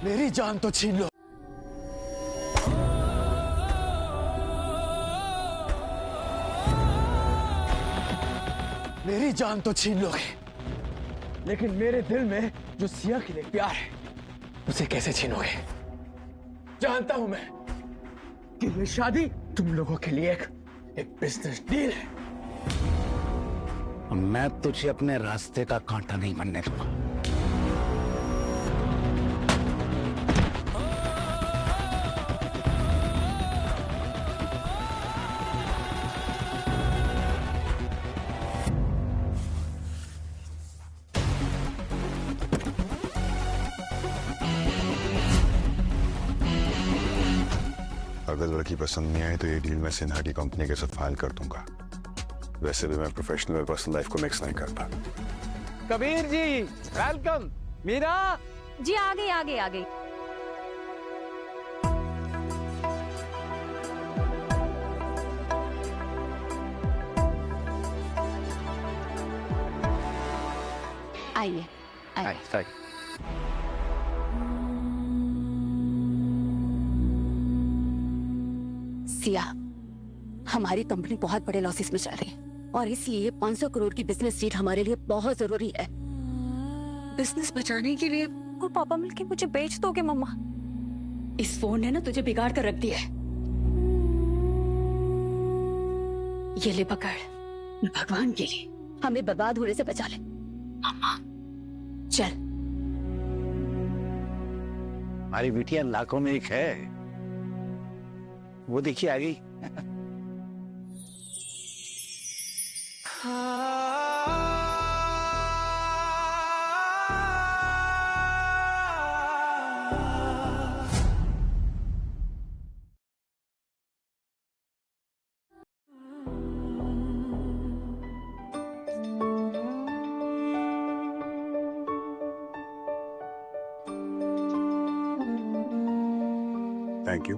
मेरी जान तो छीन लो, मेरी जान तो छीन लोगे, लेकिन मेरे दिल में जो सिया के लिए प्यार है उसे कैसे छीनोगे? जानता हूं मैं कि ये शादी तुम लोगों के लिए एक बिजनेस डील है। मैं तुझे अपने रास्ते का कांटा नहीं बनने दूंगा। अगर लड़की पसंद नहीं आई तो ये डील मैं सिन्हा की कंपनी के साथ फाइल कर दूंगा। वैसे भी मैं प्रोफेशनल और पर्सनल लाइफ को मिक्स नहीं करता। कबीर जी वेलकम। मीरा जी आ गई आ गई आ गई। आइए आइए। सिया, हमारी कंपनी बहुत बड़े लॉसेस में चल रही है और इसलिए 500 करोड़ की बिजनेस सीट हमारे लिए बहुत जरूरी है। बिजनेस बचाने के लिए और पापा मिलके मुझे बेच दोगे मम्मा? इस फोन ने ना तुझे बिगाड़ कर रख दिया है। ये ले पकड़, भगवान के लिए हमें बर्बाद होने से बचा ले मम्मा। चल। हमारी बिटिया लाखों में एक है, वो देखिए आ गई। थैंक यू,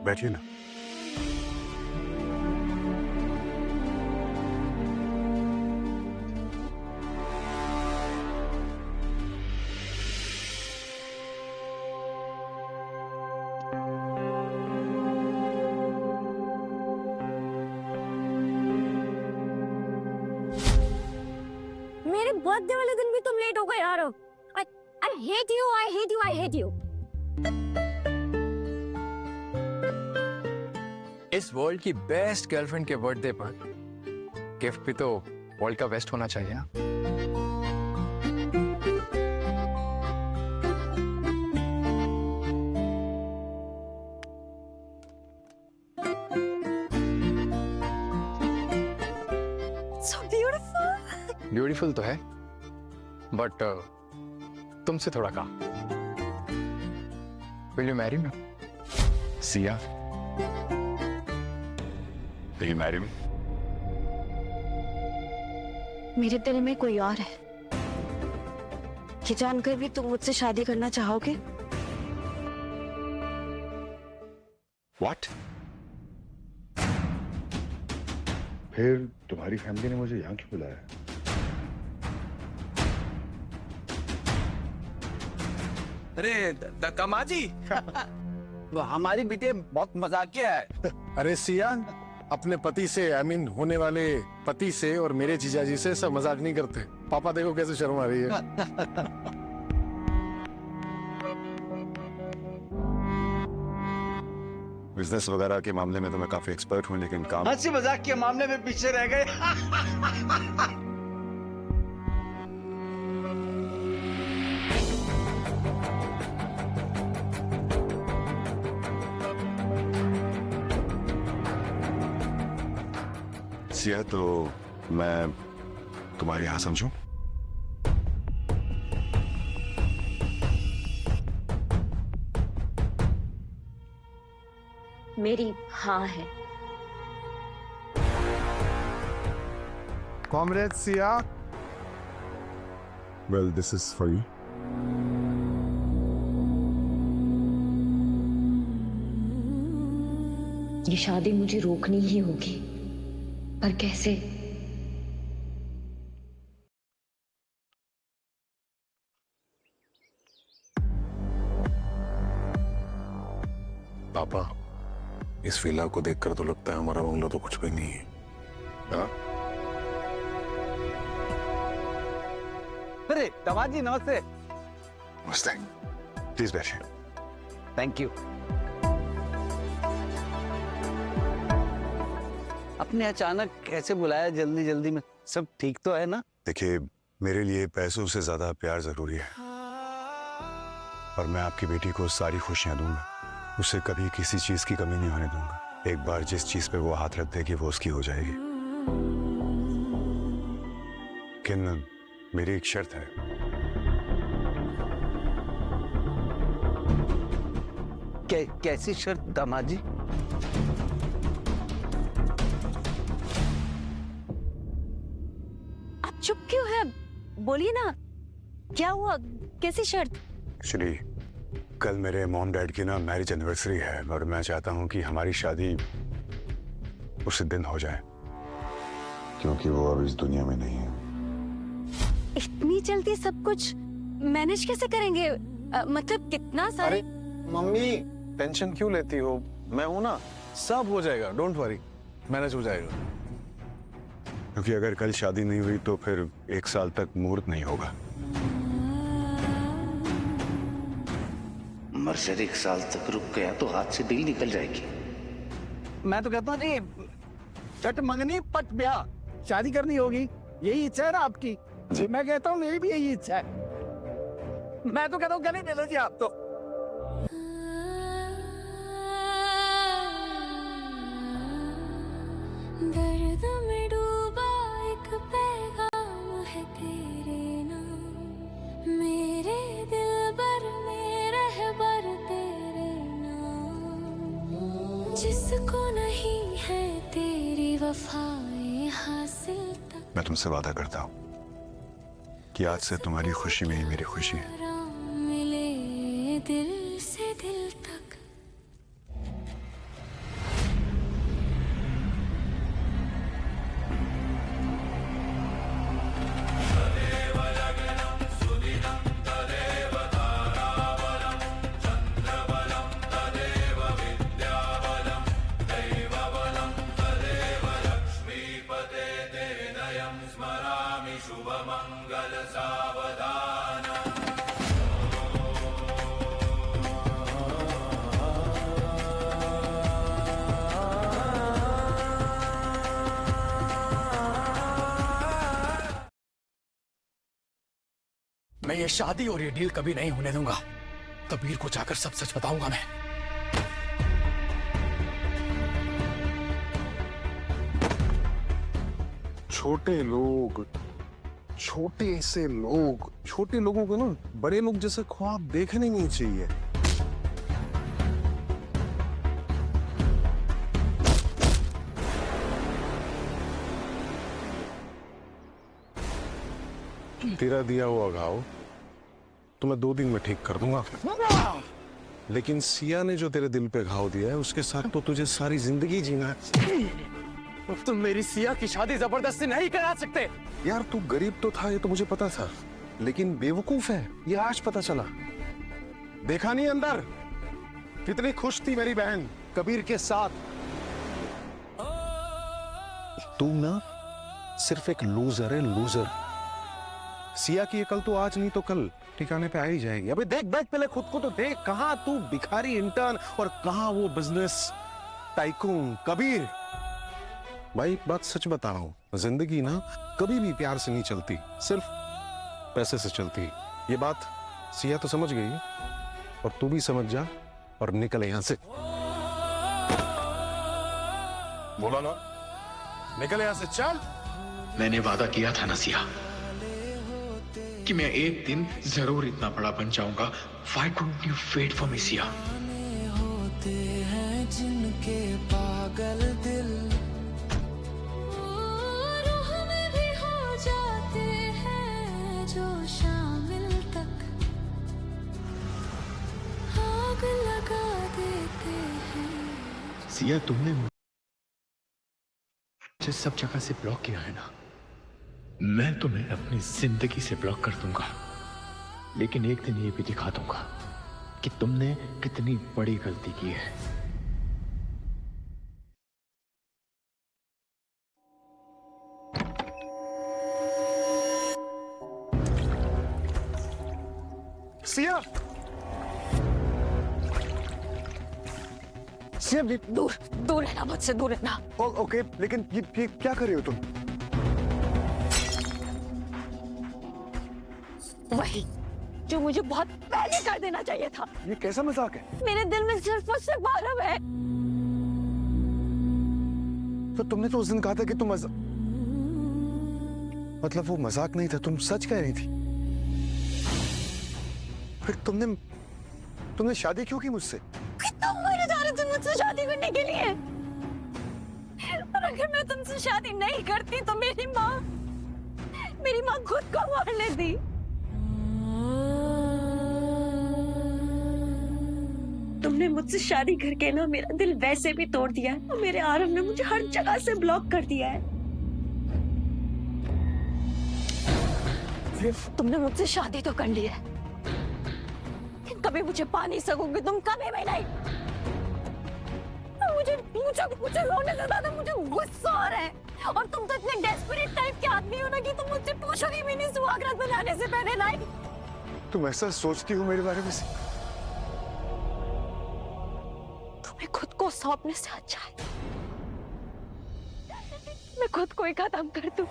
बैठिए ना। मेरे बर्थडे वाले दिन भी तुम लेट हो गए यार। I hate you, I hate you, I hate you. इस वर्ल्ड की बेस्ट गर्लफ्रेंड के बर्थडे पर गिफ्ट भी तो वर्ल्ड का बेस्ट होना चाहिए ना? So beautiful. ब्यूटीफुल तो है बट तुमसे थोड़ा कम। Will you marry me? Siya, will you marry me? मेरे दिल में कोई और है, ये जानकर भी तुम मुझसे शादी करना चाहोगे? व्हाट? फिर तुम्हारी फैमिली ने मुझे यहाँ क्यों बुलाया? अरे दामाजी वो हमारी बिटिया बहुत मजाकिया है। अरे सिया, अपने पति से आई मीन होने वाले पति से और मेरे जीजाजी से सब मजाक नहीं करते। पापा देखो कैसे शर्मा रही है। बिजनेस वगैरह के मामले में तो मैं काफी एक्सपर्ट हूँ, लेकिन काम हंसी मजाक के मामले में पीछे रह गए। सिया, तो मैं तुम्हारी यहाँ समझूं? मेरी हाँ है। Comrade Siya, well this is for you. ये शादी मुझे रोकनी ही होगी, पर कैसे? पापा, इस विला को देखकर तो लगता है हमारा बंगला तो कुछ भी नहीं है। हाँ? अरे दामाद जी नमस्ते। नमस्ते, प्लीज बैठिए। Thank you. आपने अचानक कैसे बुलाया जल्दी जल्दी में? सब ठीक तो है ना? देखिए, मेरे लिए पैसों से ज्यादा प्यार जरूरी है, और मैं आपकी बेटी को सारी खुशियां दूंगा। उसे कभी किसी चीज की कमी नहीं होने दूंगा। एक बार जिस चीज पे वो हाथ रख देगी वो उसकी हो जाएगी। लेकिन मेरी एक शर्त है। कैसी शर्त दामाद जी? आप चुप क्यों है? बोलिए ना, क्या हुआ? कैसी शर्त? एक्चुअली कल मेरे मॉम डैड की ना मैरिज एनिवर्सरी है, और मैं चाहता हूँ कि हमारी शादी उसी दिन हो जाए, क्योंकि वो अब इस दुनिया में नहीं है। इतनी जल्दी सब कुछ मैनेज कैसे करेंगे? मतलब कितना सारे। अरे मम्मी, टेंशन क्यों लेती हो? मैं हूं ना, सब हो जाएगा, डोंट वरी, मैनेज हो जाएगा। क्योंकि अगर कल शादी नहीं हुई तो फिर 1 साल तक मुहूर्त नहीं होगा। मर्शर 1 साल तक रुक गया तो हाथ से डील निकल जाएगी। मैं तो कहता हूँ जी, चट मंगनी पट ब्याह, शादी करनी होगी। यही इच्छा है ना आपकी? जी मैं कहता हूँ मेरी भी यही इच्छा है। मैं तो कहता हूँ गले ले लो जी आप तो। दर्द में डूबा एक पैगाम है तेरे नाम, मेरे दिलबर में रहबर तेरे नाम, जिसको नहीं है तेरी वफाएं हासिल तक। मैं तुमसे वादा करता हूँ कि आज से तुम्हारी खुशी में ही मेरी खुशी है। मिले दिल से दिल तक। मैं ये शादी और ये डील कभी नहीं होने दूंगा। कबीर को जाकर सब सच बताऊंगा मैं। छोटे लोग, छोटे से लोग, छोटे लोगों को ना बड़े लोग जैसे ख्वाब देखने नहीं चाहिए। तेरा दिया हुआ घाव तो मैं 2 दिन में ठीक कर दूंगा, लेकिन सिया ने जो तेरे दिल पे घाव दिया है उसके साथ तो तुझे सारी जिंदगी जीना है। तुम मेरी सिया की शादी जबरदस्ती नहीं करा सकते। यार तू गरीब तो था, ये तो मुझे पता था, लेकिन बेवकूफ है ये आज पता चला। देखा नहीं अंदर कितनी खुश थी मेरी बहन कबीर के साथ। तू ना सिर्फ एक लूजर है, लूजर। सिया की अकल तो आज नहीं तो कल ठिकाने पे आ ही जाएगी। अबे देख देख पहले खुद को तो देख, कहां तू भिखारी इंटर्न और कहां वो बिजनेस टाइकून कबीर। भाई एक बात सच बता रहा हूं, जिंदगी ना कभी भी प्यार से नहीं चलती, सिर्फ पैसे से चलती। ये बात सिया तो समझ गई, और तू भी समझ जा और निकल यहां से। बोला ना, निकल यहां से, चल। मैंने वादा किया था ना सिया कि मैं एक दिन जरूर इतना बड़ा बन जाऊंगा। Why couldn't you wait for me, Siya? होते हैं जिनके पागल दिल, रूह में भी हो जाते हैं जो शामिल तक, आग लगा देते हैं। सिया तुमने मुझे सब जगह से ब्लॉक किया है ना, मैं तुम्हें अपनी जिंदगी से ब्लॉक कर दूंगा, लेकिन एक दिन ये भी दिखा दूंगा कि तुमने कितनी बड़ी गलती की है। सिया, सिया दूर दूर रहना मुझसे, दूर रहना। ओके, लेकिन ये क्या कर रहे हो तुम? वही जो मुझे बहुत पहले कर देना चाहिए था। ये कैसा मजाक है? मेरे दिल में सिर्फ और सिर्फ आरव है। तो तुमने तो उस दिन कहा था कि तुम मतलब वो मजाक नहीं था, तुम सच कह रही थी। फिर तुमने शादी क्यों की मुझसे? कितना मर जा रहे थे मुझसे शादी करने के लिए। और अगर मैं तुमसे शादी नहीं करती तो मेरी माँ खुद को मार लेती। तुमने मुझसे शादी करके ना मेरा दिल वैसे भी तोड़ दिया है और मेरे आरव ने मुझे हर जगह से ब्लॉक कर दिया है। तुमने मुझसे शादी तो कर ली है, कभी मुझे पा नहीं सकोगे तुम, कभी भी नहीं। मुझे रोने से ज्यादा मुझे गुस्सा आ रहा है। और तुम तो इतने डेस्परेट टाइप के आदमी हो ना कि तुम मुझसे पूछोगे भी नहीं सुहागरात बनाने से पहले। नहीं, तुम ऐसा सोचती हो मेरे बारे में? तुम्हें खुद को सौंपने से अच्छा है मैं खुद को ही खत्म कर दूं।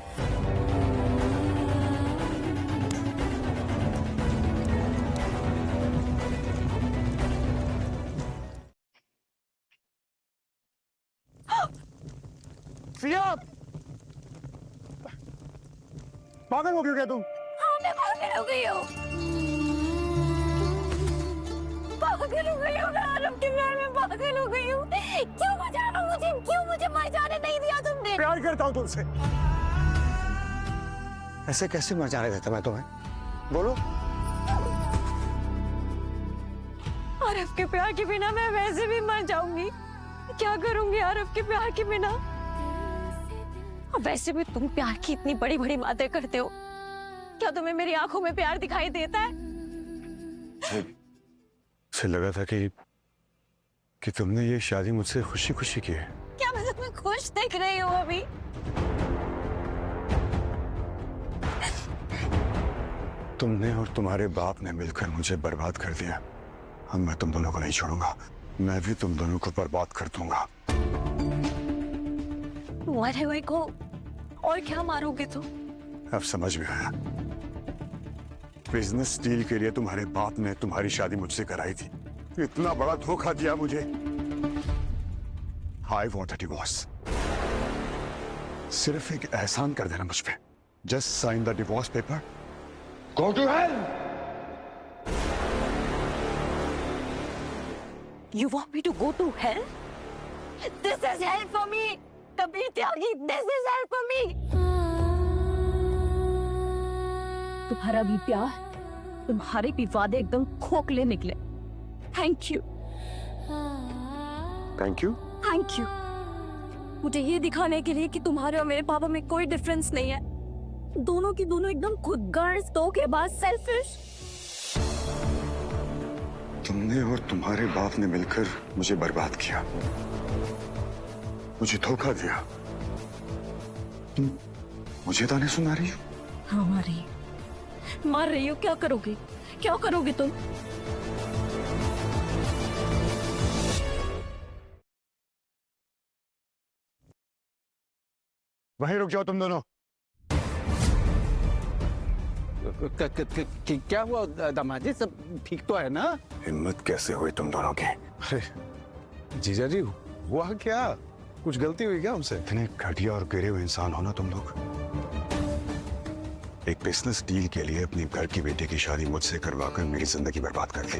सिया, पागल हो गई क्या तुम? हाँ, मैं पागल हो गई हूँ। पागल हो गई हूँ मैं, आरव के प्यार में पागल हो गई हूँ। क्यों मुझे मर जाने नहीं दिया तुमने? प्यार करता हूँ तुमसे। ऐसे कैसे मर जाने देता मैं तुम्हें? बोलो। आरव के प्यार के बिना मैं वैसे भी मर जाऊंगी। क्या करूंगी आरव के प्यार के बिना? और वैसे भी तुम प्यार की इतनी बड़ी बड़ी बातें करते हो, क्या तुम्हें मेरी आंखों में प्यार दिखाई देता है? मुझे लगा था कि तुमने ये शादी मुझसे खुशी खुशी की है। क्या मैं तुम्हें खुश देख रही हूँ अभी? तुमने और तुम्हारे बाप ने मिलकर मुझे बर्बाद कर दिया। अब मैं तुम दोनों को नहीं छोड़ूंगा, मैं भी तुम दोनों को बर्बाद कर दूंगा। मरे हुए को और क्या मारोगे तुम? अब समझ में आया। बिजनेस डील के लिए तुम्हारे बाप ने तुम्हारी शादी मुझसे कराई थी। इतना बड़ा धोखा दिया मुझे। I want a divorce. सिर्फ एक एहसान कर देना मुझ पे। Just sign the divorce paper. Go to hell. You want me to go to hell? This is hell for me. Kabir Tyagi, this is hell for me. तुम्हारा भी प्यार, तुम्हारे भी वादे एकदम खोखले निकले। Thank you. Thank you. Thank you. मुझे ये दिखाने के लिए कि तुम्हारे और मेरे पापा में कोई डिफरेंस नहीं है। दोनों की दोनों एकदम खुदगर्ज, धोखेबाज, सेल्फिश। तुमने और तुम्हारे बाप ने मिलकर मुझे बर्बाद किया, मुझे धोखा दिया। तुम मुझे ताने सुना रही हो? हाँ, मार रही हो। क्या करोगे तुम? वहीं रुक जाओ तुम दोनों। क्या हुआ दामाद जी, सब ठीक तो है ना? हिम्मत कैसे हुई तुम दोनों की? अरे जीजा जी, हुआ क्या? कुछ गलती हुई क्या हमसे? इतने घटिया और गिरे हुए इंसान हो ना तुम लोग। एक बिजनेस डील के लिए अपनी घर की बेटी की शादी मुझसे करवाकर मेरी जिंदगी बर्बाद कर दी।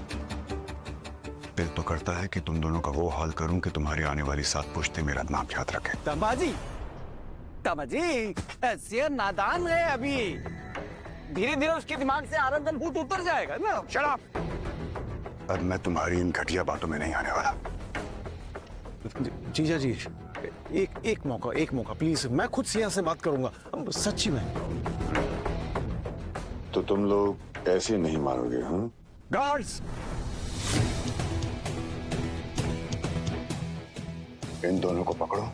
दिल तो करता है कि तुम दोनों का वो हाल करूं कि तुम्हारी आने वाली 7 पुश्तें मेरा नाम याद रखें। दामाद जी, ऐसे नादान है अभी। धीरे धीरे उसके दिमाग से आरंदन भूत उतर जाएगा ना। Shut up. अब मैं तुम्हारी इन घटिया बातों में नहीं आने वाला। जीजा जी, एक मौका प्लीज। मैं खुद सिया से बात करूंगा, सच्ची में। तो तुम लोग ऐसे नहीं मानोगे? हाँ गार्ड्स, इन दोनों को पकड़ो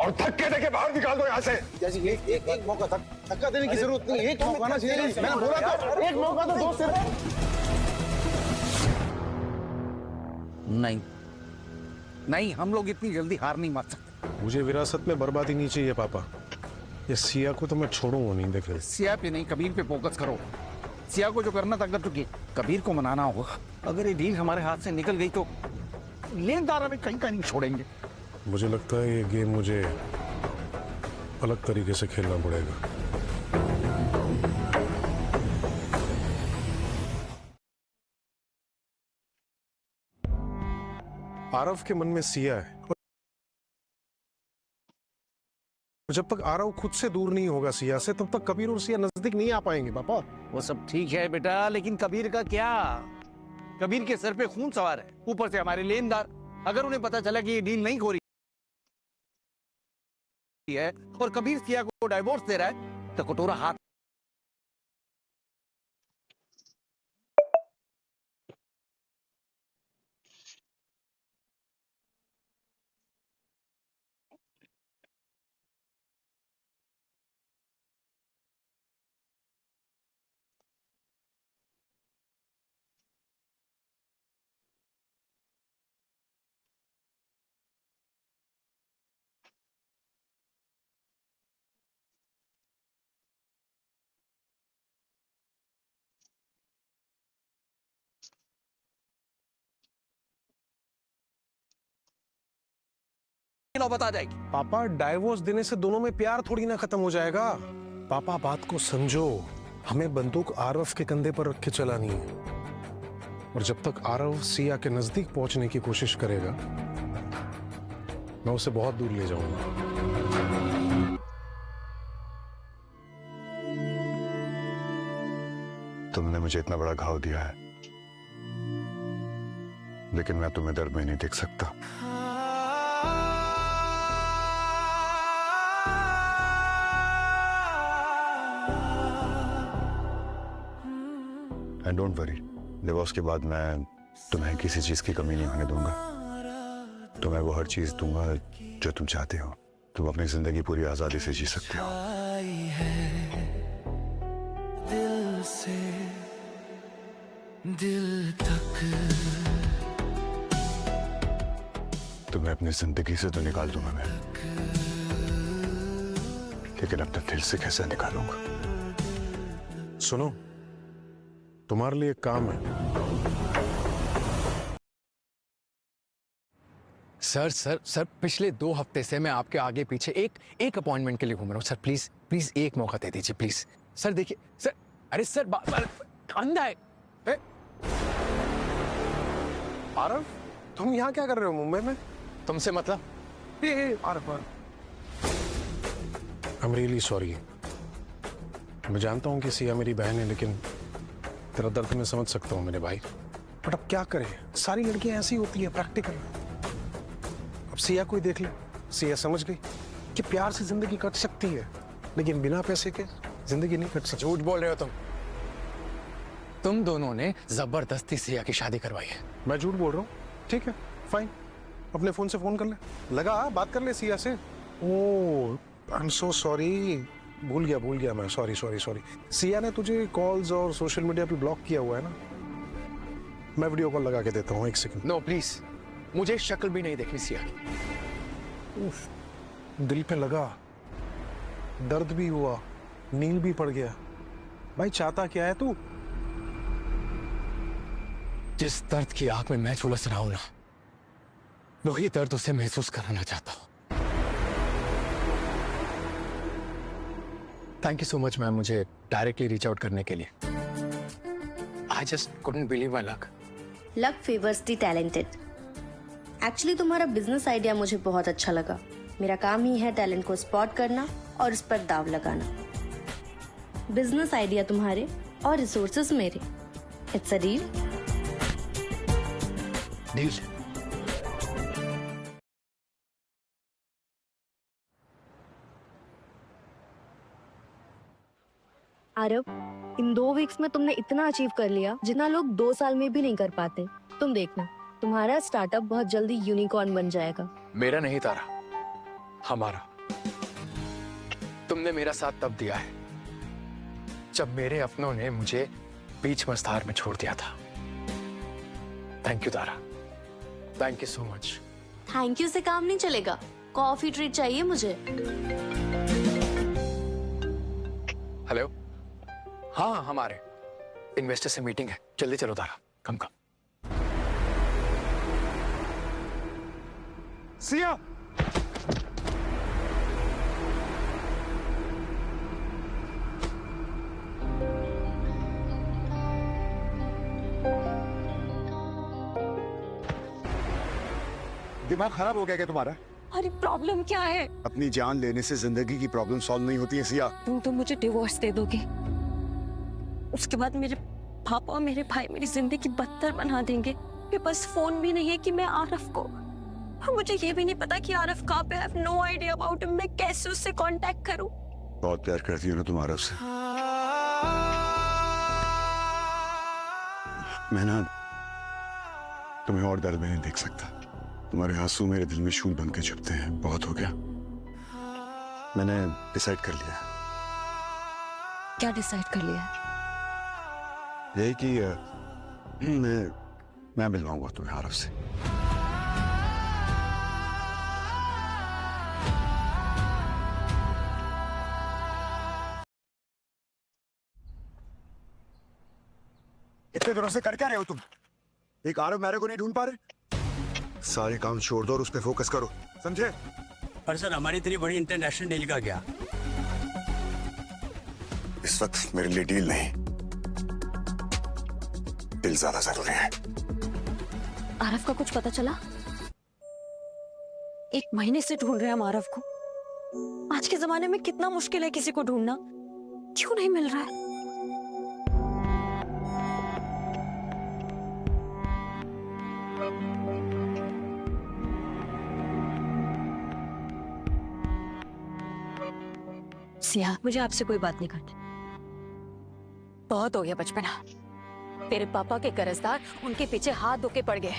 और धक्के देके बाहर निकाल दो यहाँ से। जी एक मौका, धक्का देने की जरूरत नहीं। एक मौका ना, मैंने बोला था एक मौका तो दो। नहीं नहीं, हम लोग इतनी जल्दी हार नहीं मान सकते। मुझे विरासत में बर्बादी नहीं चाहिए पापा। ये सिया को तो मैं छोड़ूंगा नहीं, देख रहे। सिया पे नहीं, कबीर पे फोकस करो। सिया को जो करना था कर चुकी, कबीर को मनाना होगा। अगर ये डील हमारे हाथ से निकल गई तो लेनदार हमें कहीं का नहीं छोड़ेंगे। मुझे लगता है ये गेम मुझे अलग तरीके से खेलना पड़ेगा। आरव के मन में सिया है, जब तक आरव खुद से दूर नहीं होगा सिया से, तब तक कबीर और सिया नजदीक नहीं आ पाएंगे पापा। वो सब ठीक है बेटा, लेकिन कबीर का क्या? कबीर के सर पे खून सवार है, ऊपर से हमारे लेनदार। अगर उन्हें पता चला कि ये डील नहीं हो रही है और कबीर सिया को डाइवोर्स दे रहा है, तो कटोरा हाथ। बता जाएगी। पापा डाइवोर्स देने से दोनों में प्यार थोड़ी ना खत्म हो जाएगा। पापा बात को समझो, हमें बंदूक आरव के कंधे पर रख के चलानी है, और जब तक आरव सिया के नजदीक पहुंचने की कोशिश करेगा, मैं उसे बहुत दूर ले जाऊंगा। तुमने मुझे इतना बड़ा घाव दिया है, लेकिन मैं तुम्हें दर्द में नहीं देख सकता। एंड डोंट वरी, डिवोर्स के बाद मैं तुम्हें किसी चीज की कमी नहीं होने दूंगा। तुम्हें वो हर चीज दूंगा जो तुम चाहते हो। तुम अपनी जिंदगी पूरी आजादी से जी सकते हो। दिल से दिल तक तुम्हें अपनी जिंदगी से तो निकाल दूंगा मैं, लेकिन अपने दिल से कैसे निकालूंगा? सुनो, तुम्हारे लिए एक काम है। सर सर सर, पिछले 2 हफ्ते से मैं आपके आगे पीछे एक अपॉइंटमेंट के लिए घूम रहा हूँ। सर प्लीज प्लीज एक मौका दे दीजिए प्लीज। सर देखिए सर, अरे सर अंधा है। आरव, तुम यहाँ क्या कर रहे हो मुंबई में? तुमसे मतलब? Aarav, I am really sorry. मैं जानता हूँ कि सिया मेरी बहन है, लेकिन तेरा दर्द मैं समझ सकता हूँ मेरे भाई। बट अब क्या करें, सारी लड़कियां ऐसी होती है, प्रैक्टिकल। अब सिया को ही देख ले, सिया समझ गई कि प्यार से जिंदगी कट सकती है, लेकिन बिना पैसे के जिंदगी नहीं कट सकती। झूठ बोल रहे हो तुम दोनों ने जबरदस्ती सिया की शादी करवाई है। मैं झूठ बोल रहा हूँ? ठीक है, फाइन। अपने फोन से फोन कर ले, लगा बात कर ले सिया से। ओह आई एम सो सॉरी, भूल गया मैं। सॉरी। सिया ने तुझे कॉल्स और सोशल मीडिया पे ब्लॉक किया हुआ है ना? मैं वीडियो कॉल लगा के देता हूँ, 1 सेकंड। नो प्लीज, मुझे शक्ल भी नहीं देखनी सिया की। उफ, दिल पे लगा, दर्द भी हुआ, नींद भी पड़ गया। भाई चाहता क्या है तू? जिस दर्द की आग में मैं झुलस रहा हूं ना, वही दर्द उसे महसूस कराना चाहता हूं। Thank you so much ma'am, मुझे डायरेक्टली रीच आउट करने के लिए। I just couldn't believe my luck. Luck favours the talented. Actually तुम्हारा बिजनेस आइडिया मुझे बहुत अच्छा लगा। मेरा काम ही है टैलेंट को स्पॉट करना और उस पर दाव लगाना। बिजनेस आइडिया तुम्हारे और रिसोर्सेज मेरे। It's a deal. Deal. Aarav, in 2 weeks में तुमने इतना अचीव कर लिया जितना लोग 2 साल में भी नहीं कर पाते। तुम देखना, तुम्हारा स्टार्टअप बहुत जल्दी यूनिकॉर्न बन जाएगा। मेरा नहीं तारा, हमारा। तुमने मेरा साथ तब दिया है जब मेरे अपनों ने मुझे बीच मझधार में छोड़ दिया था। Thank you Tara. Thank you so much. Thank you से काम नहीं चलेगा, कॉफी ट्रीट चाहिए मुझे। हेलो, हाँ हमारे इन्वेस्टर से मीटिंग है, जल्दी चलो तारा, कम कम। सिया, दिमाग खराब हो गया क्या तुम्हारा? अरे प्रॉब्लम क्या है? अपनी जान लेने से जिंदगी की प्रॉब्लम सॉल्व नहीं होती है सिया। तुम तो मुझे डिवोर्स दे दोगे, उसके बाद मेरे पापा और मेरे भाई मेरी जिंदगी बदतर बना देंगे। मेरे पास फोन भी नहीं है कि मैं आरफ को, और मुझे ये भी नहीं पता कि आरफ कहाँ पे। I have no idea about him. मैं कैसे उससे कांटेक्ट करूं? बहुत प्यार करती हो ना तुम आरफ से। मैं ना तुम्हें और दर्द में नहीं देख सकता। तुम्हारे आंसू मेरे दिल में शूल बन के छुपते हैं। बहुत हो गया। मैंने डिसाइड कर लिया। क्या डिसाइड कर लिया? यही कि मैं मिलवाऊंगा तुम्हें आरफ से। इतने दिनों से कर क्या रहे हो तुम? एक आरफ मेरे को नहीं ढूंढ पा रहे? सारे काम छोड़ दो और उस पर फोकस करो, समझे? पर सर हमारी इतनी बड़ी इंटरनेशनल डील का क्या? इस वक्त मेरे लिए डील नहीं, दिल ज्यादा जरूरी है। आरफ का कुछ पता चला? 1 महीने से ढूंढ रहे हैं हम आरफ को। आज के जमाने में कितना मुश्किल है किसी को ढूंढना, क्यों नहीं मिल रहा है? सिया, मुझे आपसे कोई बात नहीं करनी। बहुत हो गया बचपना। तेरे पापा के कर्जदार उनके पीछे हाथ धो के पड़ गए,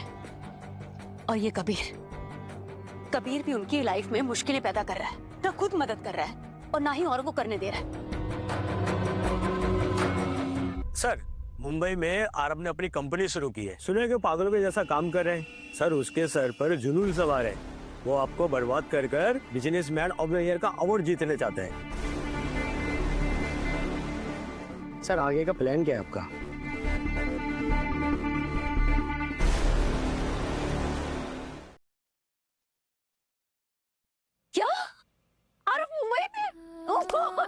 और ये कबीर भी उनकी लाइफ में मुश्किलें पैदा कर रहा है। ना खुद मदद कर रहा है और ना ही औरों को करने दे रहा है। सर मुंबई में आरब ने अपनी कंपनी शुरू की है। सुने कि पागलों के जैसा काम कर रहे हैं। सर उसके सर पर जुनून सवार है। वो आपको बर्बाद कर कर बिजनेसमैन ऑफ द ईयर का अवार्ड जीतने चाहते हैं। सर आगे का प्लान क्या है आपका? क्या आरफ मुंबई में? ओह गॉड,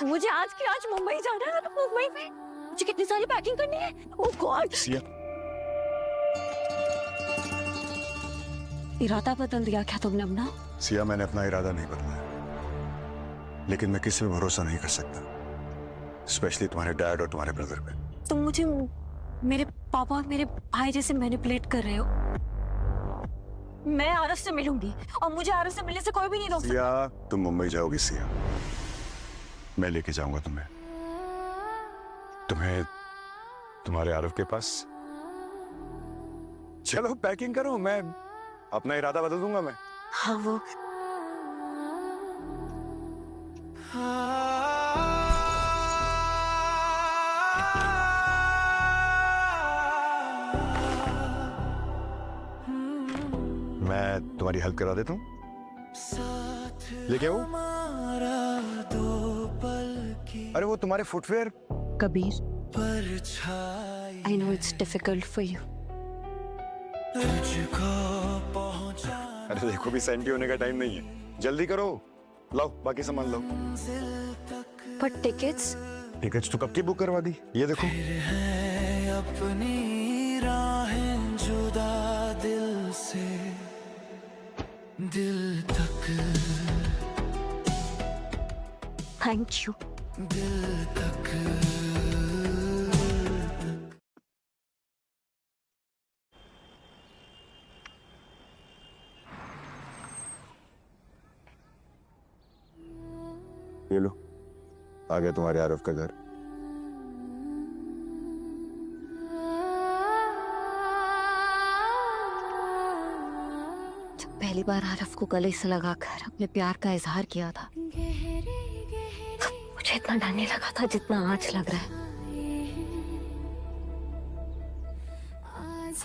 मुझे आज के आज मुंबई जाना है। मुंबई में मुझे कितनी सारी पैकिंग करनी है। ओह गॉड, सिया, इरादा बदल दिया क्या तुमने अपना? सिया मैंने अपना इरादा नहीं बदला, लेकिन मैं किसी पे भरोसा नहीं कर सकता, स्पेशली तुम्हारे डैड और तुम्हारे ब्रदर पे। तुम मुझे मेरे पापा और मेरे भाई जैसे मैनिपुलेट कर रहे हो। मैं आरफ से मिलूंगी और मुझे आरफ से मिलने से कोई भी नहीं रोक सकता। सिया, तुम मुंबई जाओगी सिया, मैं लेके जाऊंगा तुम्हें तुम्हारे आरफ के पास। चलो पैकिंग करो, मैं अपना इरादा बदल दूंगा मैं। हाँ वो मैं तुम्हारी हेल्प करा देता हूँ। लेके आओ। अरे वो तुम्हारे footwear. Kabir, I know it's difficult for you. अरे देखो भी सैंटी होने का टाइम नहीं है, जल्दी करो, लाओ बाकी सामान लाओ। But tickets? टिकट्स तो कब की बुक करवा दी, ये देखो। अपनी राहें जुदा दिल से दिल तक, Thank you. दिल तक। ये लो, आ गया तुम्हारे आरफ का घर। जब पहली बार आरफ को गले से लगाकर अपने प्यार का इजहार किया था, मुझे इतना डर नहीं लगा था जितना आज लग रहा है।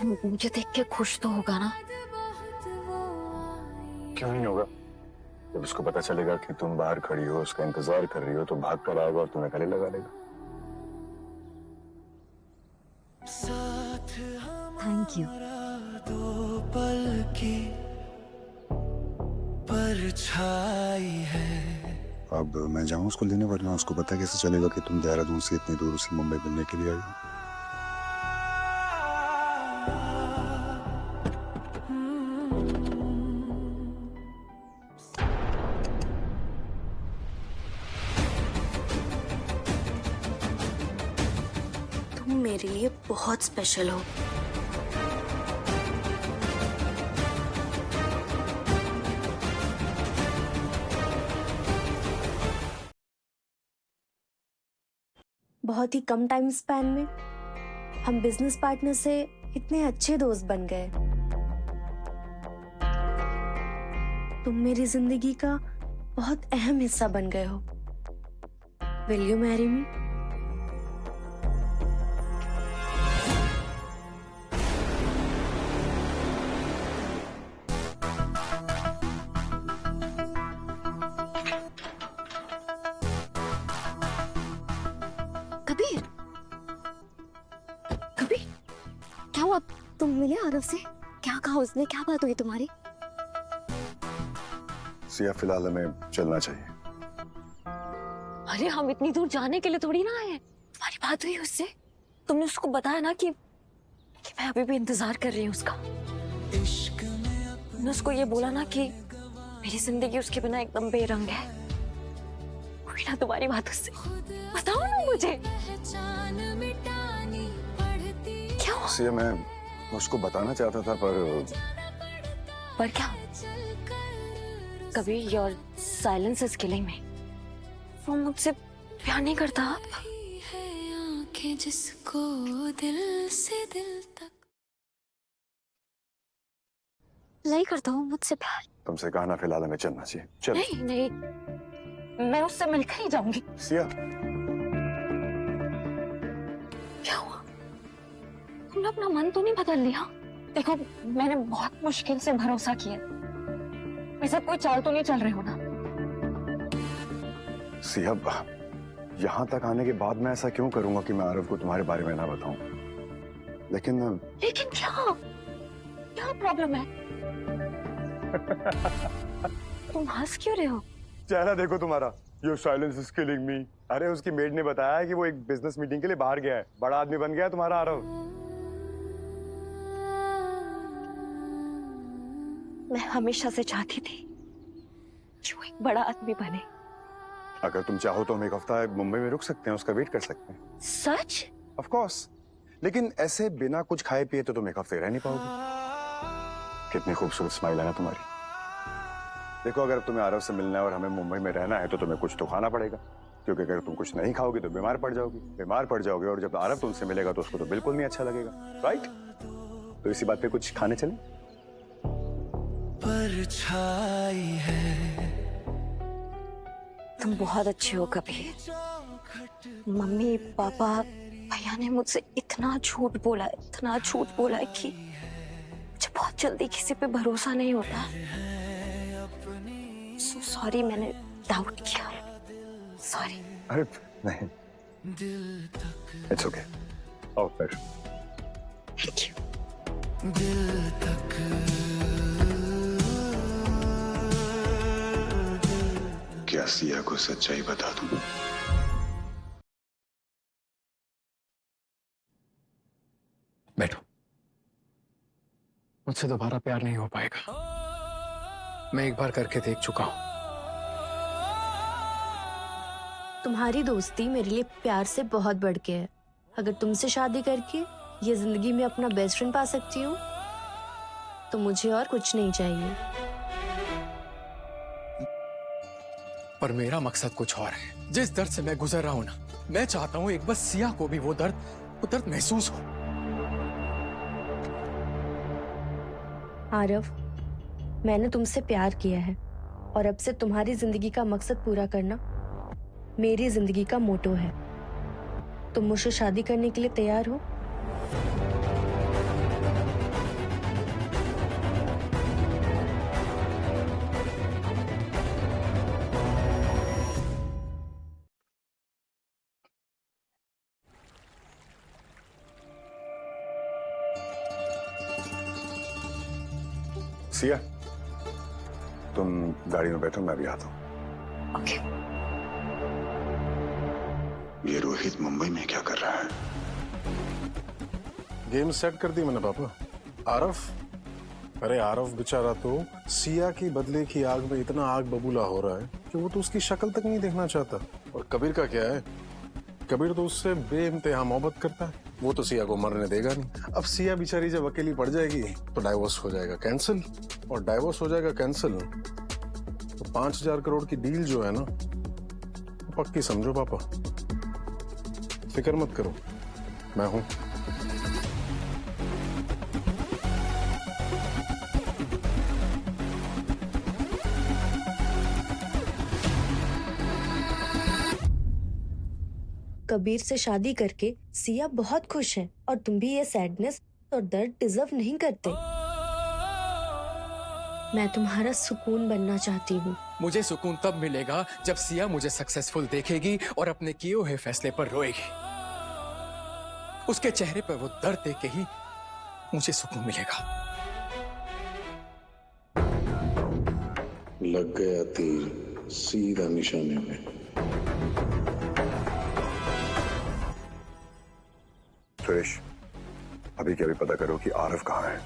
मुझे देख के खुश तो होगा ना? क्यों नहीं होगा? जब उसको पता चलेगा कि तुम बाहर खड़ी हो, उसका इंतजार कर रही हो, तो भाग कर आएगा और तुम्हें गले लगा लेगा। Thank you. अब मैं जाऊं उसको लेने, वरना उसको पता कैसे चलेगा कि तुम देहरादून से इतनी दूर उसे मुंबई मिलने के लिए आई हो? तुम मेरे लिए बहुत स्पेशल हो। बहुत ही कम टाइम स्पैन में हम बिजनेस पार्टनर से इतने अच्छे दोस्त बन गए। तुम मेरी जिंदगी का बहुत अहम हिस्सा बन गए हो। विल यू मैरी मी? कबीर, कबीर, क्या हुआ? तुम मिले आरव से? क्या कहा उसने? क्या बात हुई तुम्हारी? सिया, फिलहाल हमें चलना चाहिए। अरे हम इतनी दूर जाने के लिए थोड़ी ना आए हैं। तुम्हारी बात हुई उससे? तुमने उसको बताया ना कि मैं अभी भी इंतजार कर रही हूँ उसका? तुमने उसको ये बोला ना कि मेरी जिंदगी उसके बिना एकदम बेरंग है? हुई ना तुम्हारी बात उससे? बताओ ना मुझे, क्या हुआ? सिया, मैं उसको बताना चाहता था, पर क्या? कभी योर साइलेंस इज किलिंग मी। वो मुझसे प्यार नहीं करता? जिसको दिल से दिल तक नहीं करता हूँ मुझसे प्यार। तुमसे कहा ना, फिलहाल हमें चलना चाहिए। चल। नहीं नहीं, मैं उससे मिलकर ही जाऊंगी। सिया, क्या हुआ? तुमने अपना मन तो नहीं बदल लिया? देखो, मैंने बहुत मुश्किल से भरोसा किया। ऐसा कोई चाल तो नहीं चल रहे हो ना? सिया, यहाँ तक आने के बाद मैं ऐसा क्यों करूंगा कि मैं आरव को तुम्हारे बारे में ना बताऊं? लेकिन क्या? क्या प्रॉब्लम है? तुम हंस क्यों रहे हो? चेहरा देखो तुम्हारा। Your silence is killing me। अरे उसकी मेड ने बताया है कि वो एक बिजनेस मीटिंग के लिए बाहर गया है। बड़ा आदमी बन गया है तुम्हारा आरव। मैं हमेशा से चाहती थी कि वो एक बड़ा आदमी बने। अगर तुम चाहो तो हम एक हफ्ता मुंबई में रुक सकते हैं, उसका वेट कर सकते हैं। सच? Of course. लेकिन ऐसे बिना कुछ खाए पिए तो तुम एक हफ्ते रह नहीं पाओगे। कितनी खूबसूरत स्माइल है ना तुम्हारी। देखो, अगर तुम्हें आरव से मिलना है और हमें मुंबई में रहना है तो तुम्हें कुछ तो खाना पड़ेगा, क्योंकि अगर तुम कुछ नहीं खाओगे तो बीमार पड़ जाओगे और जब आरव तुमसे मिलेगा तो उसको तो बिल्कुल नहीं अच्छा लगेगा, राइट? तो इसी बात पे कुछ खाने चले? परछाई है। तुम बहुत अच्छे हो कबीर। मम्मी पापा भैया ने मुझसे इतना झूठ बोला है कि मुझे बहुत जल्दी किसी पे भरोसा नहीं होता। सॉरी, मैंने डाउट किया। सॉरी। अरे नहीं, इट्स ओके। आओ बैठ। Thank you. दिल तक क्या सिया को सच्चाई बता दूं? बैठो। मुझसे दोबारा प्यार नहीं हो पाएगा। मैं एक बार करके देख चुका हूं। तुम्हारी दोस्ती मेरे लिए प्यार से बहुत बढ़ के है। अगर तुमसे शादी करके ये जिंदगी में अपना बेस्ट फ्रेंड पा सकती हूँ तो मुझे और कुछ नहीं चाहिए। पर मेरा मकसद कुछ और है। जिस दर्द से मैं गुजर रहा हूं ना, मैं चाहता हूं एक बार सिया को भी वो दर्द महसूस हो। आरव, मैंने तुमसे प्यार किया है और अब से तुम्हारी जिंदगी का मकसद पूरा करना मेरी जिंदगी का मोटो है। तुम मुझसे शादी करने के लिए तैयार हो? सिया, तुम गाड़ी में बैठो, मैं भी आता हूँ। ओके। ये रोहित मुंबई में क्या कर रहा है? गेम सेट कर दी मैंने पापा। आरफ, अरे आरफ बेचारा तो सिया की बदले की आग में इतना आग बबूला हो रहा है कि वो तो उसकी शक्ल तक नहीं देखना चाहता। और कबीर का क्या है, कबीर तो उससे बेइंतहा मोहब्बत करता है, वो तो सिया को मरने देगा नहीं। अब सिया बेचारी जब अकेली पड़ जाएगी तो डाइवोर्स हो जाएगा कैंसिल, और डाइवोर्स हो जाएगा कैंसिल तो 5,000 करोड़ की डील जो है ना, पक्की समझो पापा। फिक्र मत करो, मैं हूं। कबीर से शादी करके सिया बहुत खुश है और तुम भी ये सैडनेस और दर्द डिजर्व नहीं करते। मैं तुम्हारा सुकून बनना चाहती हूँ। मुझे सुकून तब मिलेगा जब सिया मुझे सक्सेसफुल देखेगी और अपने किए हुए फैसले पर रोएगी। उसके चेहरे पर वो दर्द देख के ही मुझे सुकून मिलेगा। लग गया तीर सीधा निशाने में। सुरेश, अभी के अभी पता करो कि आरफ कहाँ है,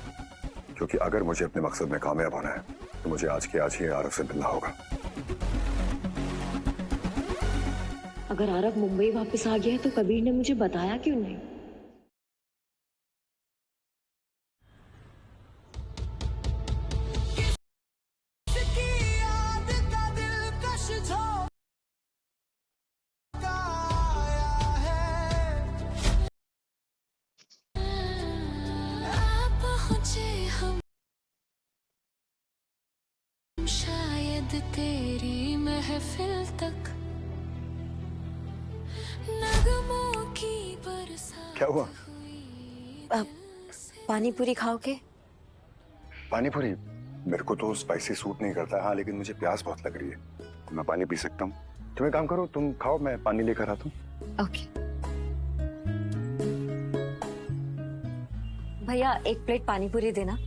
क्योंकि अगर मुझे अपने मकसद में कामयाब होना है तो मुझे आज के आज ही आरफ से मिलना होगा। अगर आरव मुंबई वापस आ गया है तो कबीर ने मुझे बताया क्यों नहीं? शायद तेरी महफिल तक नगमों की बरसात। क्या हुआ? पानी पूरी खाओगे? पानी पूरी? मेरे को तो स्पाइसी सूट नहीं करता। हाँ, लेकिन मुझे प्यास बहुत लग रही है, मैं पानी पी सकता हूँ। तुम एक काम करो, तुम खाओ, मैं पानी लेकर आता हूँ। ओके। भैया एक प्लेट पानी पूरी देना।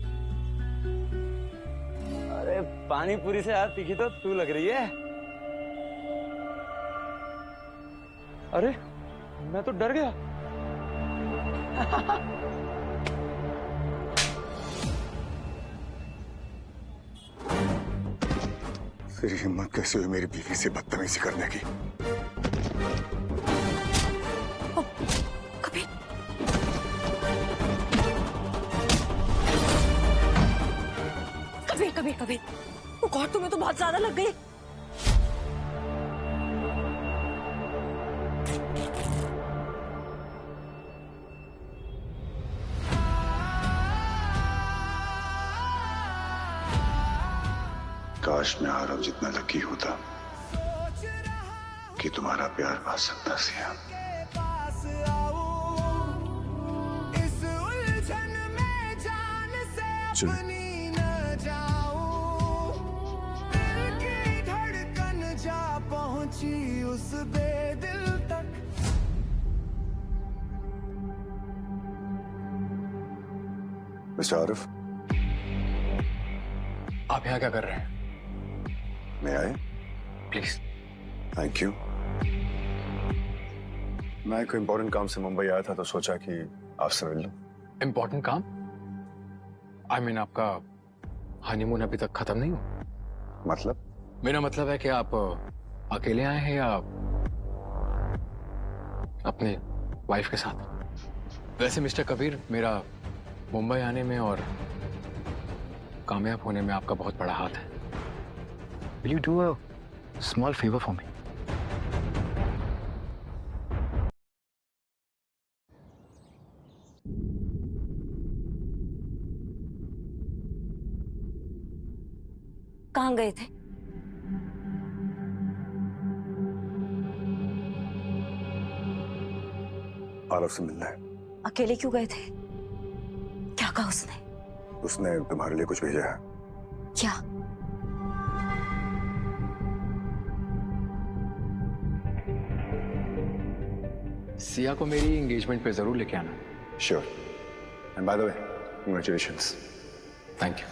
अरे पानी पूरी से यार तीखी तो तू लग रही है। अरे मैं तो डर गया। तेरी हिम्मत कैसे हुई मेरी बीवी से बदतमीजी करने की? कबीर, कबीर कबीर कबीर, वो गॉड तुम्हें तो बहुत ज्यादा लग गई। काश मैं आरव जितना लकी होता कि तुम्हारा प्यार पा सकता सिया। चलो। मिस्टर आरिफ, आप यहाँ क्या कर रहे हैं? मैं आए? प्लीज। Thank you. मैं कोई इम्पोर्टेंट काम से मुंबई आया था तो सोचा कि आपसे मिल लूं। इम्पोर्टेंट काम? आई मीन आपका हनीमून अभी तक खत्म नहीं हुआ? मतलब? मेरा मतलब है कि आप अकेले आए हैं या अपने वाइफ के साथ? वैसे मिस्टर कबीर, मेरा मुंबई आने में और कामयाब होने में आपका बहुत बड़ा हाथ है। Will you do a small favor for me? कहाँ गए थे? आरव से मिलना है। अकेले क्यों गए थे? क्या कहा उसने? उसने तुम्हारे लिए कुछ भेजा है। क्या? सिया को मेरी एंगेजमेंट पे जरूर लेके आना। Sure. And by the way, congratulations. Thank you.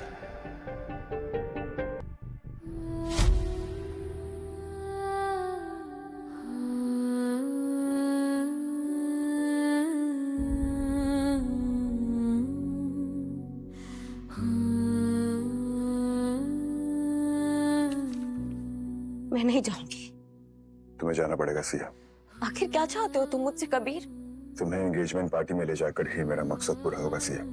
मैं नहीं जाऊंगी। तुम्हें जाना पड़ेगा सिया। आखिर क्या चाहते हो तुम मुझसे कबीर? तुम्हें एंगेजमेंट पार्टी में ले जाकर ही मेरा मकसद पूरा होगा सिया।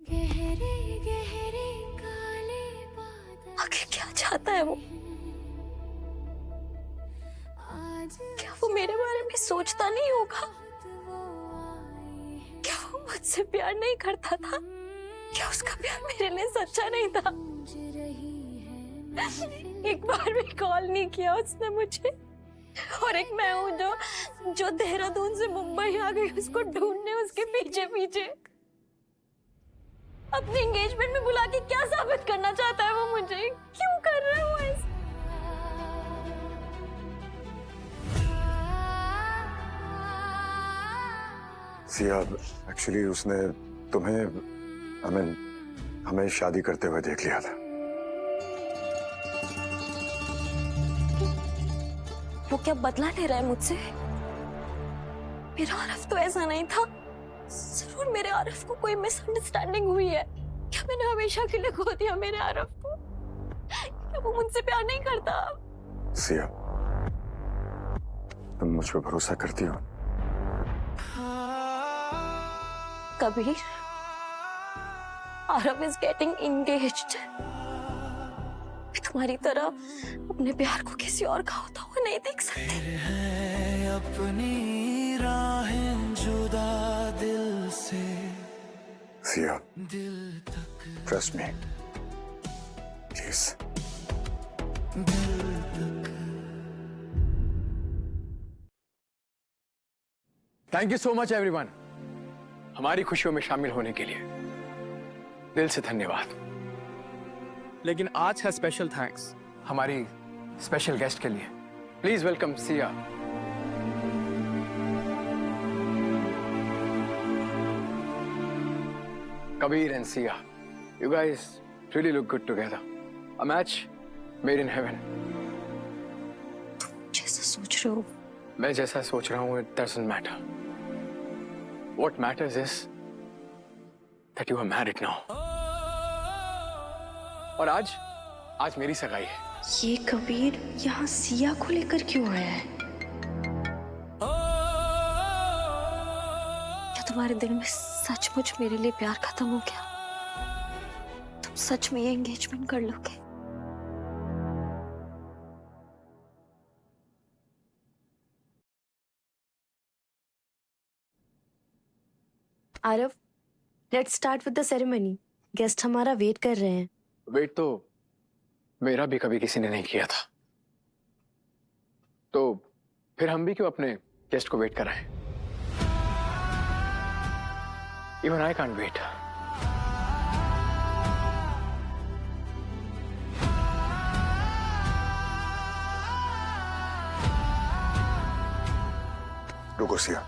गहरे गहरे काले बादल आखिर क्या चाहता है वो? आज क्या वो मेरे बारे में सोचता नहीं होगा? वो आए हैं क्या वो मुझसे प्यार नहीं करता था? क्या उसका प्यार मेरे लिए सच्चा नहीं था? गूंज रही है महफिल एक बार भी कॉल नहीं किया उसने मुझे। और एक मैं हूँ जो देहरादून से मुंबई आ गई उसको ढूंढने उसके पीछे पीछे। अपने एंगेजमेंट में बुला के क्या साबित करना चाहता है वो मुझे? क्यों कर रहे हो ऐसा? सिया, एक्चुअली उसने तुम्हें हमें शादी करते हुए देख लिया था। वो क्या बदला ले रहा है मुझसे? मेरा आरफ तो ऐसा नहीं था। जरूर मेरे आरफ को कोई मिसअंडरस्टैंडिंग हुई है। क्या मैंने हमेशा के लिए खो दिया मेरे आरफ को? क्या वो मुझसे प्यार नहीं करता? सिया, तुम मुझ पर भरोसा करती हो? Kabir, Arif is getting engaged. मैं तुम्हारी तरह अपने प्यार को किसी और का होता हुआ नहीं देख सकती। अपनी राहें जुदा दिल से सिया, दिल तक trust me please. Thank you so much everyone, हमारी खुशियों में शामिल होने के लिए दिल से धन्यवाद। लेकिन आज है स्पेशल थैंक्स हमारी स्पेशल गेस्ट के लिए। Please welcome Siya. Kabir and Sia, you guys really look good together. A match made in heaven. जैसा सोच रहे हो मैं जैसा सोच रहा हूँ, it doesn't matter. What matters is that you are married now. और आज मेरी सगाई है। ये कबीर यहाँ सिया को लेकर क्यों आया है? क्या तुम्हारे दिल में सचमुच मेरे लिए प्यार खत्म हो गया? तुम सच में ये एंगेजमेंट कर लोगे? Aarav, let's start with the ceremony. Guest हमारा वेट कर रहे हैं। वेट तो मेरा भी कभी किसी ने नहीं किया था, तो फिर हम भी क्यों अपने गेस्ट को वेट कराएं? Even I can't wait. रुको सिया।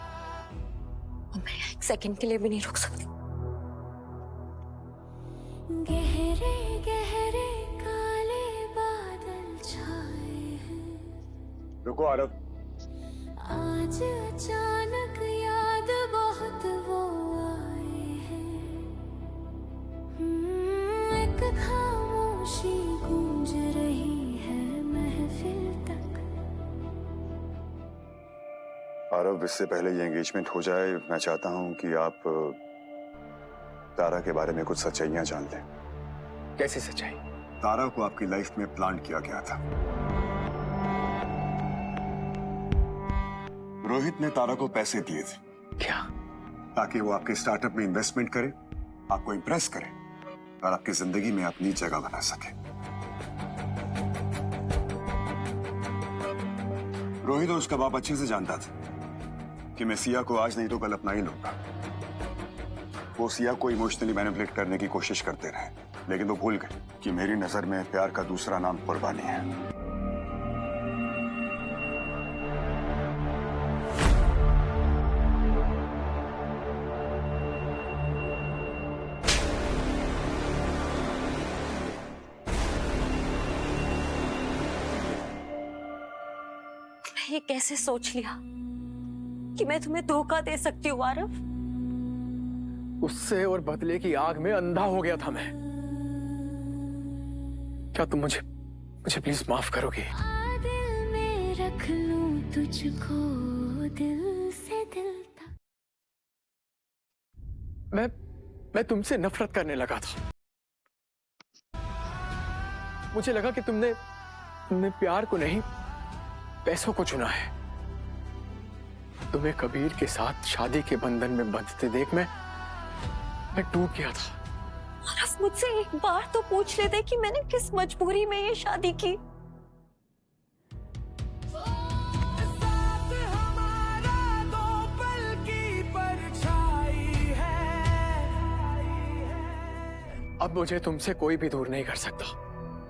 मैं एक सेकंड के लिए भी नहीं रुक सकती। गहरे गहरे काले बादल छाए हैं। रुको आरव। आज अचानक याद बहुत वो आए हैं। एक खामोशी गूंज रही है महफिल तक। आरव, इससे पहले ये एंगेजमेंट हो जाए, मैं चाहता हूँ कि आप तारा के बारे में कुछ सच्चाइयां जान लें। कैसी सच्चाई? तारा को आपकी लाइफ में प्लांट किया गया था। रोहित ने तारा को पैसे दिए थे। क्या? ताकि वो आपके स्टार्टअप में इन्वेस्टमेंट करे, आपको इंप्रेस करे और आपकी जिंदगी में अपनी जगह बना सके। रोहित और उसका बाप अच्छे से जानता था कि मैं सिया को आज नहीं तो कल अपना ही लूंगा। वो सिया को इमोशनली मैनिपुलेट करने की कोशिश करते रहे, लेकिन वो भूल गए कि मेरी नजर में प्यार का दूसरा नाम कुर्बानी है। ये कैसे सोच लिया कि मैं तुम्हें धोखा दे सकती हूँ आरव? गुस्से और बदले की आग में अंधा हो गया था मैं। क्या तुम मुझे प्लीज माफ करोगी? दिल में रख लूं तुझको दिल से दिल तक। मैं तुमसे नफरत करने लगा था। मुझे लगा कि तुमने प्यार को नहीं पैसों को चुना है। तुम्हें कबीर के साथ शादी के बंधन में बंधते देख मैं टूट गया था। आरफ, मुझसे एक बार तो पूछ लेते कि मैंने किस मजबूरी में ये शादी की। अब मुझे तुमसे कोई भी दूर नहीं कर सकता।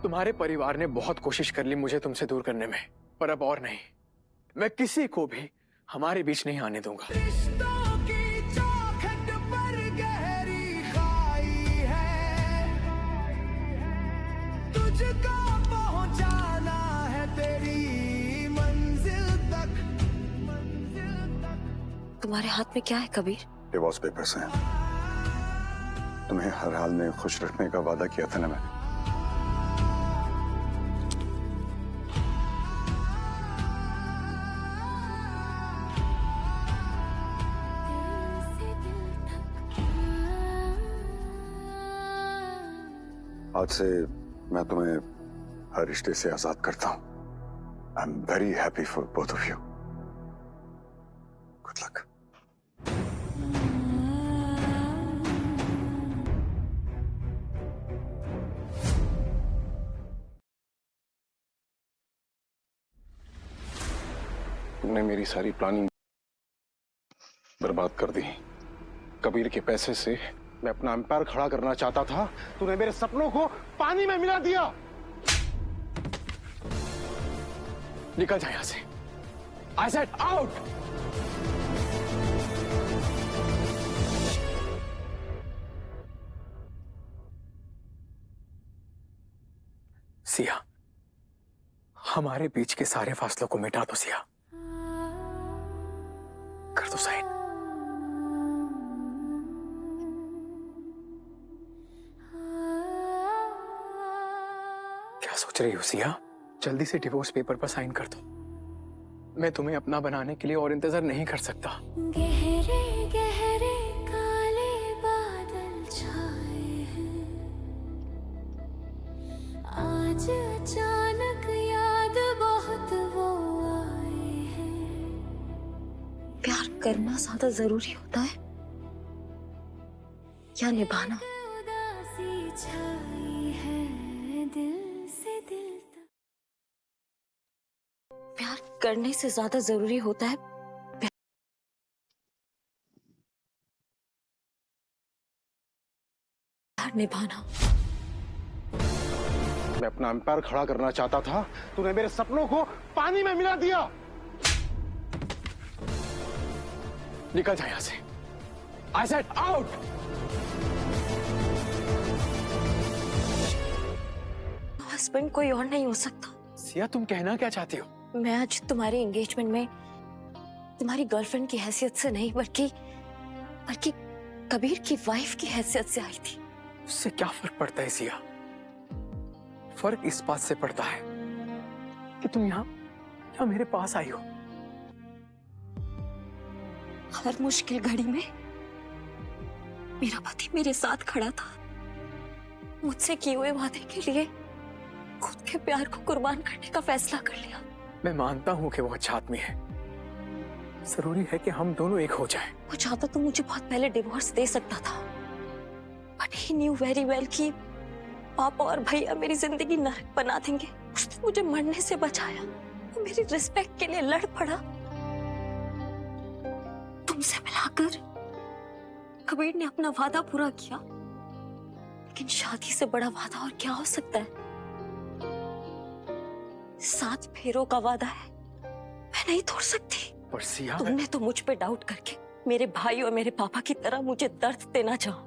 तुम्हारे परिवार ने बहुत कोशिश कर ली मुझे तुमसे दूर करने में, पर अब और नहीं। मैं किसी को भी हमारे बीच नहीं आने दूंगा। तुम्हारे हाथ में क्या है कबीर? डिवोर्स पेपर्स हैं। तुम्हें हर हाल में खुश रखने का वादा किया था ना मैंने। आज से मैं तुम्हें हर रिश्ते से आजाद करता हूं। I am very happy for both of you. Good luck. तुमने मेरी सारी प्लानिंग बर्बाद कर दी। कबीर के पैसे से मैं अपना एम्पायर खड़ा करना चाहता था, तूने मेरे सपनों को पानी में मिला दिया। निकल जा यहां से। I said out. सिया, हमारे बीच के सारे फासलों को मिटा दो सिया। कर दो साइन। क्या सोच रही हो सिया? जल्दी से डिवोर्स पेपर पर साइन कर दो। मैं तुम्हें अपना बनाने के लिए और इंतजार नहीं कर सकता। गहरे गहरे काले बादल छाए हैं, आज अचानक याद बहुत वो आए हैं। प्यार करना ज्यादा जरूरी होता है या निभाना? उदासी छाई है दिल से दिल तक। प्यार करने से ज्यादा जरूरी होता है प्यार निभाना। मैं अपना एम्पायर खड़ा करना चाहता था, तूने मेरे सपनों को पानी में मिला दिया। निकल जा यहां से। I said out. हस्बैंड कोई और नहीं हो सकता। सिया, तुम कहना क्या चाहती हो? मैं आज तुम्हारे एंगेजमेंट में तुम्हारी गर्लफ्रेंड की हैसियत से नहीं बल्कि कबीर की वाइफ की हैसियत से आई थी। उससे क्या फर्क पड़ता है सिया? फर्क इस बात से पड़ता है कि तुम यहाँ मेरे पास आई हो। हर मुश्किल घड़ी में मेरा पति मेरे साथ खड़ा था। मुझसे किए हुए वादे के लिए खुद के प्यार को कुर्बान करने का फैसला कर लिया। मैं मानता हूं कि वो अच्छा आदमी है। जरूरी है कि हम दोनों एक हो जाएं। वो चाहता तो मुझे बहुत पहले डिवोर्स दे सकता था, but he new very well कि पापा और भैया मेरी जिंदगी नरक बना देंगे। उसने मुझे मरने से बचाया। वो मेरी रिस्पेक्ट के लिए लड़ पड़ा। तुमसे मिलाकर कबीर ने अपना वादा पूरा किया, लेकिन शादी से बड़ा वादा और क्या हो सकता है? 7 फेरों का वादा है, मैं नहीं तोड़ सकती। पर सिया, तुमने तो मुझ पे डाउट करके मेरे भाई और मेरे पापा की तरह मुझे दर्द देना चाहा,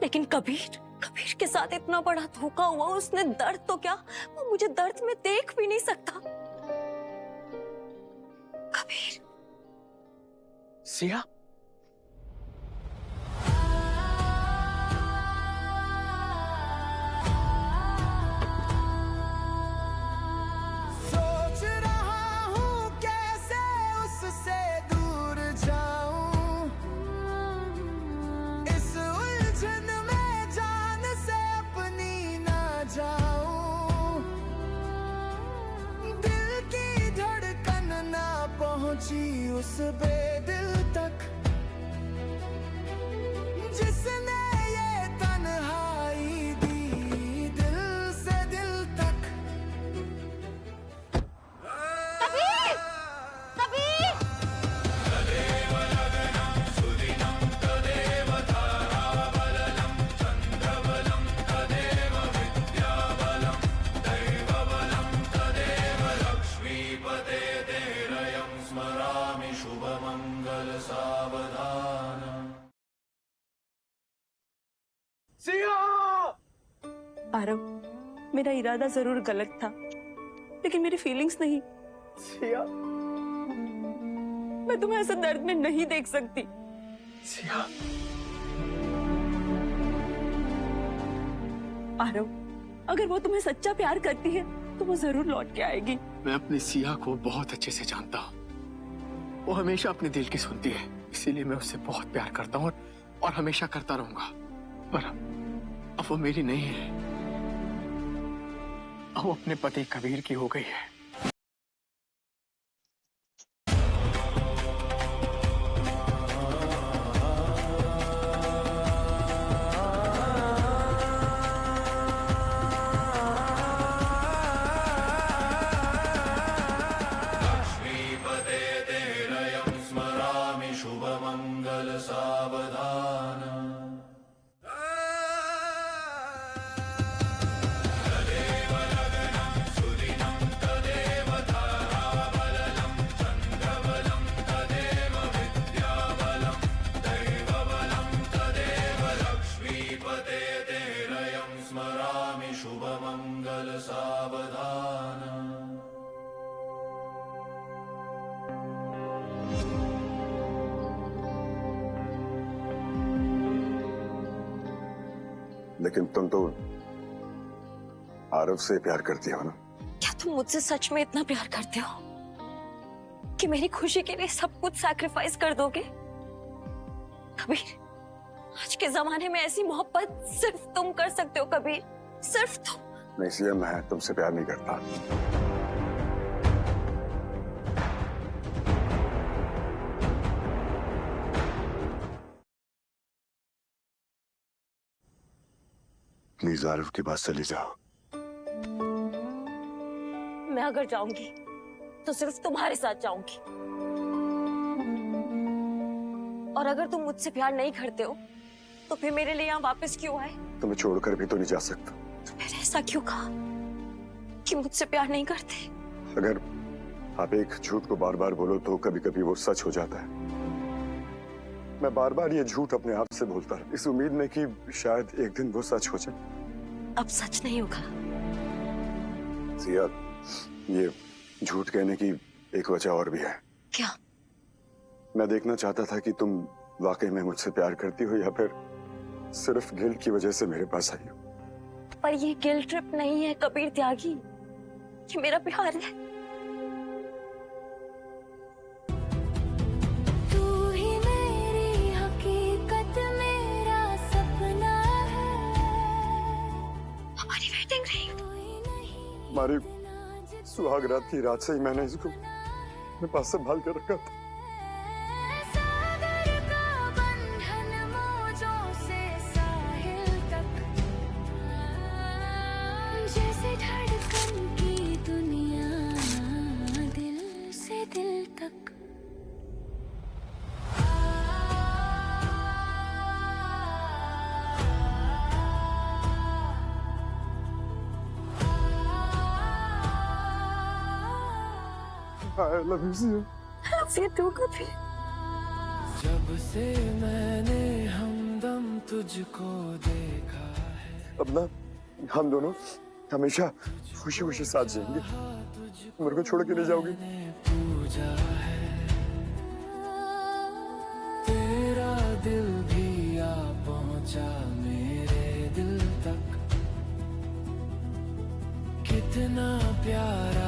लेकिन कबीर के साथ इतना बड़ा धोखा हुआ। उसने दर्द तो क्या, वो मुझे दर्द में देख भी नहीं सकता। कबीर। सिया, पहुंची उस बेदिल तक जिसने ये तन्हाई दी दिल से दिल तक। आरव, मेरा इरादा जरूर गलत था, लेकिन मेरी फीलिंग्स नहीं। सिया, मैं तुम्हें ऐसे दर्द में नहीं देख सकती। सिया, आरव, अगर वो तुम्हें सच्चा प्यार करती है तो वो जरूर लौट के आएगी। मैं अपनी सिया को बहुत अच्छे से जानता हूँ। वो हमेशा अपने दिल की सुनती है, इसीलिए मैं उससे बहुत प्यार करता हूँ और हमेशा करता रहूंगा। पर अब वो मेरी नहीं है, अब वो अपने पति कबीर की हो गई है। लेकिन तुम तो आरव से प्यार करती हो ना? क्या तुम मुझसे सच में इतना प्यार करते हो कि मेरी खुशी के लिए सब कुछ सैक्रिफाइस कर दोगे? कबीर, आज के जमाने में ऐसी मोहब्बत सिर्फ तुम कर सकते हो कबीर, सिर्फ तुम। नहीं सिया, मैं तुमसे प्यार नहीं करता। प्लीज आरव के पास चली जाओ। मैं अगर जाऊंगी तो सिर्फ तुम्हारे साथ जाऊंगी, और अगर तुम मुझसे प्यार नहीं करते हो तो फिर मेरे लिए यहाँ वापस क्यों आए? तुम्हें छोड़कर भी तो नहीं जा सकता। तो फिर ऐसा क्यों कहा कि मुझसे प्यार नहीं करते? अगर आप एक झूठ को बार बार बोलो तो कभी कभी वो सच हो जाता है। मैं बार बार ये झूठ अपने आप से बोलता है, इस उम्मीद में कि शायद एक दिन वो सच हो जाए। अब सच नहीं होगा। सिया, ये झूठ कहने की एक वजह और भी है। क्या? मैं देखना चाहता था कि तुम वाकई में मुझसे प्यार करती हो या फिर सिर्फ गिल्ट की वजह से मेरे पास आई हो। पर ये गिल्ट ट्रिप नहीं है कबीर त्यागी, ये मेरा प्यार है। तू ही मेरी हकीकत, मेरा सपना है। हमारी वेटिंग रही। हमारी सुहाग रात की रात से ही मैंने इसको अपने पास संभाल कर रखा था। सागर का बंधन मौजों से साहिल तक, जैसे धड़कन की दुनिया दिल से दिल तक। I love you, Siya. Love you too, Kabir. जब से मैंने हमदम तुझको देखा है, अब ना हम दोनों हमेशा खुशी खुशी साथ जिएंगे। मेरे को छोड़ के नहीं जाओगी? पूजा है तेरा दिल भी आ पहुंचा मेरे दिल तक। कितना प्यारा